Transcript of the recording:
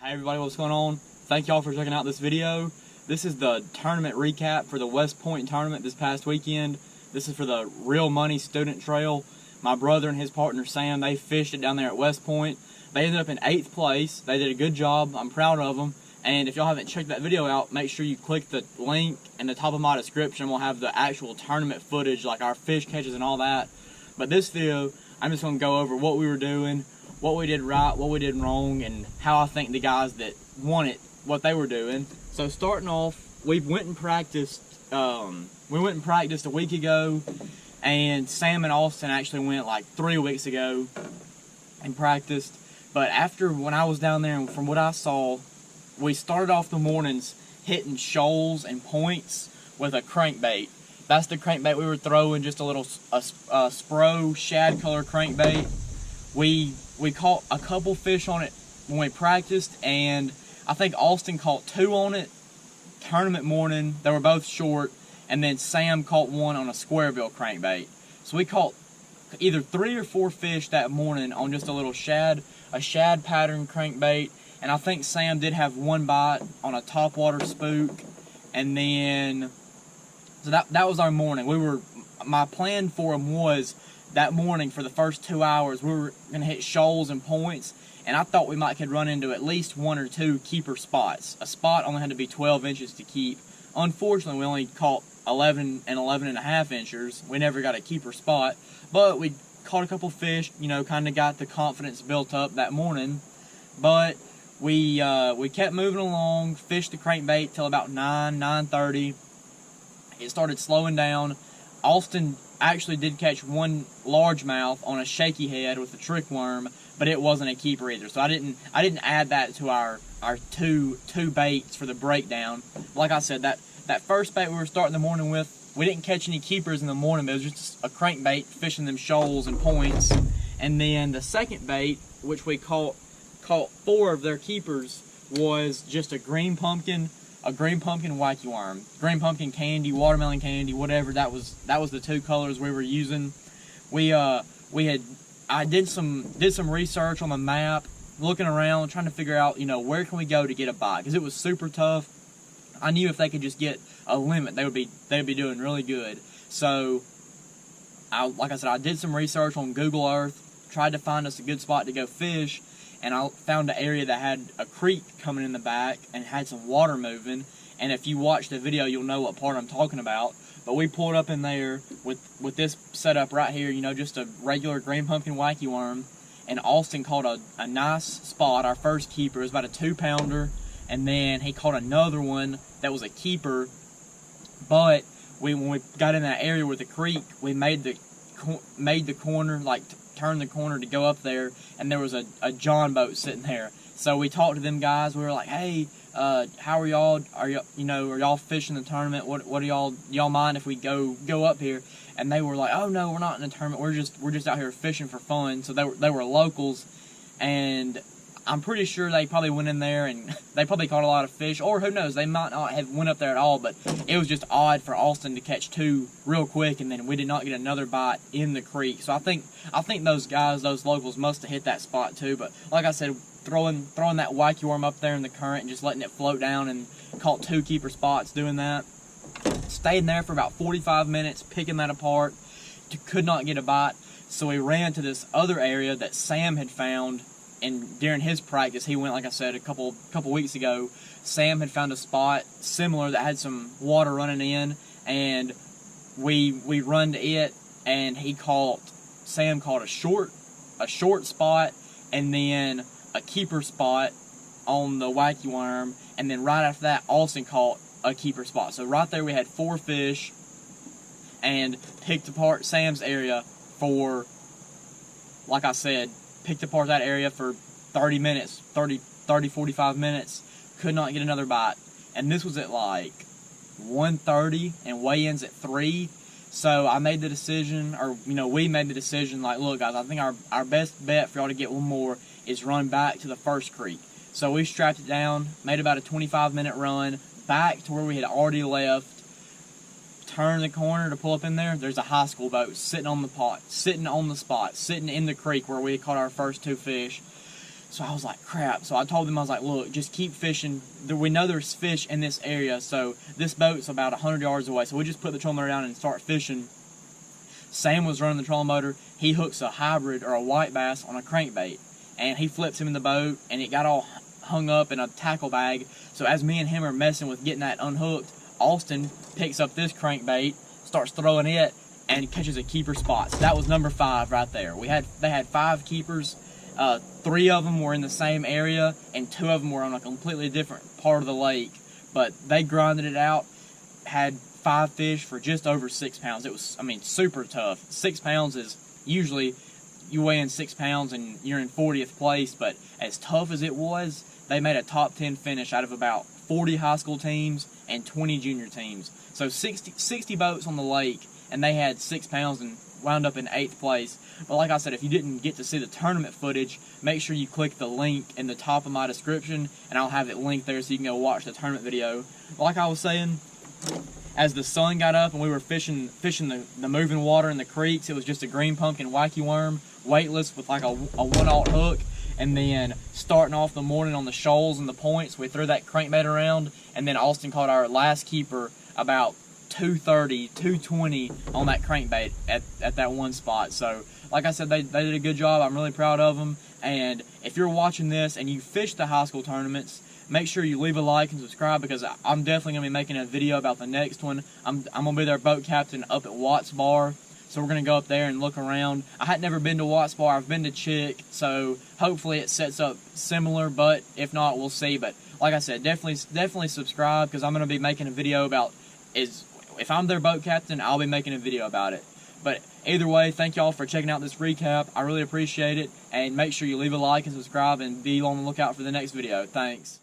Hey everybody, what's going on? Thank y'all for checking out this video. This is the tournament recap for the West Point tournament this past weekend. This is for the Real Money Student Trail. My brother and his partner Sam, they fished it down there at West Point. They ended up in 8th place. They did a good job. I'm proud of them. And if y'all haven't checked that video out, make sure you click the link in the top of my description. We'll have the actual tournament footage, like our fish catches and all that. But this video, I'm just going to go over what we were doing, what we did right, what we did wrong, and how I think the guys that won it, what they were doing. So starting off, we went and practiced a week ago, and Sam and Austin actually went like 3 weeks ago and practiced. But after, when I was down there, and from what I saw, we started off the mornings hitting shoals and points with a crankbait. That's the crankbait we were throwing, just a little Spro shad color crankbait. We caught a couple fish on it when we practiced, and I think Austin caught 2 on it tournament morning. They were both short, and then Sam caught 1 on a square bill crankbait. So we caught either 3 or 4 fish that morning on just a shad pattern crankbait, and I think Sam did have 1 bite on a topwater spook, and then so that was our morning. My plan for him was that morning for the first 2 hours we were gonna hit shoals and points, and I thought we could run into at least 1 or 2 keeper spots. A spot only had to be 12 inches to keep. Unfortunately, we only caught 11 and 11.5 inchers. We never got a keeper spot, but we caught a couple fish. You know, kind of got the confidence built up that morning. But we kept moving along, fished the crankbait till about 9:30. It started slowing down. Austin actually did catch 1 largemouth on a shaky head with a trick worm, but it wasn't a keeper either. So I didn't add that to our two baits for the breakdown. Like I said, that first bait we were starting the morning with, we didn't catch any keepers in the morning, but it was just a crankbait fishing them shoals and points. And then the second bait, which we caught 4 of their keepers, was just a green pumpkin wacky worm, green pumpkin candy, watermelon candy, whatever. That was the 2 colors we were using. I did some research on the map, looking around, trying to figure out, you know, where can we go to get a bite, because it was super tough. I knew if they could just get a limit, they'd be doing really good. So like I said, I did some research on Google Earth, tried to find us a good spot to go fish, and I found an area that had a creek coming in the back and had some water moving. And if you watch the video, you'll know what part I'm talking about. But we pulled up in there with this setup right here, you know, just a regular green pumpkin wacky worm. And Austin caught a nice spot, our first keeper. It was about a 2-pounder. And then he caught another one that was a keeper. But when we got in that area with the creek, we made the corner, like turned the corner to go up there, and there was a John boat sitting there. So we talked to them guys. We were like, hey, how are y'all? Are y'all fishing the tournament? What do y'all mind if we go up here? And they were like, oh no, we're not in the tournament. We're just out here fishing for fun. So they were locals, and I'm pretty sure they probably went in there and they probably caught a lot of fish, or who knows, they might not have went up there at all. But it was just odd for Austin to catch 2 real quick, and then we did not get another bite in the creek. So I think those guys, those locals, must have hit that spot too. But like I said, throwing that wacky worm up there in the current and just letting it float down, and caught 2 keeper spots doing that. Stayed there for about 45 minutes picking that apart. Could not get a bite. So we ran to this other area that Sam had found. And during his practice, he went, like I said, a couple weeks ago. Sam had found a spot similar that had some water running in, and we run to it, and Sam caught a short spot, and then a keeper spot on the wacky worm, and then right after that, Austin caught a keeper spot. So right there, we had 4 fish, and picked apart Sam's area for, like I said, picked apart that area for 30 minutes, 45 minutes, could not get another bite. And this was at like 1:30 and weigh-ins at 3. So I made the decision, or we made the decision, like, look guys, I think our best bet for y'all to get 1 more is run back to the first creek. So we strapped it down, made about a 25-minute run back to where we had already left, turned the corner to pull up in there. There's a high school boat sitting on the spot, sitting in the creek where we caught our first 2 fish. So I was like, crap. So I told them, I was like, look, just keep fishing. We know there's fish in this area, so this boat's about 100 yards away. So we just put the trolling motor down and start fishing. Sam was running the trolling motor. He hooks a hybrid or a white bass on a crankbait, and he flips him in the boat, and it got all hung up in a tackle bag. So as me and him are messing with getting that unhooked, Austin picks up this crankbait, starts throwing it, and catches a keeper spot. So that was number 5 right there. They had 5 keepers. 3 of them were in the same area, and 2 of them were on a completely different part of the lake. But they grinded it out, had 5 fish for just over 6 pounds. It was, I mean, super tough. 6 pounds is usually, you weigh in 6 pounds and you're in 40th place, but as tough as it was, they made a top 10 finish out of about 40 high school teams and 20 junior teams. So 60 boats on the lake, and they had 6 pounds and wound up in 8th place. But like I said, if you didn't get to see the tournament footage, make sure you click the link in the top of my description, and I'll have it linked there so you can go watch the tournament video. Like I was saying, as the sun got up and we were fishing the moving water in the creeks, it was just a green pumpkin wacky worm, weightless with like a 1/0 hook. And then starting off the morning on the shoals and the points, we threw that crankbait around, and then Austin caught our last keeper about 2:30, 2:20 on that crankbait at that one spot. So like I said, they did a good job. I'm really proud of them. And if you're watching this and you fish the high school tournaments, make sure you leave a like and subscribe, because I'm definitely going to be making a video about the next one. I'm going to be their boat captain up at Watts Bar. So we're going to go up there and look around. I had never been to Watts Bar. I've been to Chick, so hopefully it sets up similar, but if not, we'll see. But like I said, definitely subscribe, because I'm going to be making a video about, if I'm their boat captain, I'll be making a video about it. But either way, thank y'all for checking out this recap. I really appreciate it, and make sure you leave a like and subscribe and be on the lookout for the next video. Thanks.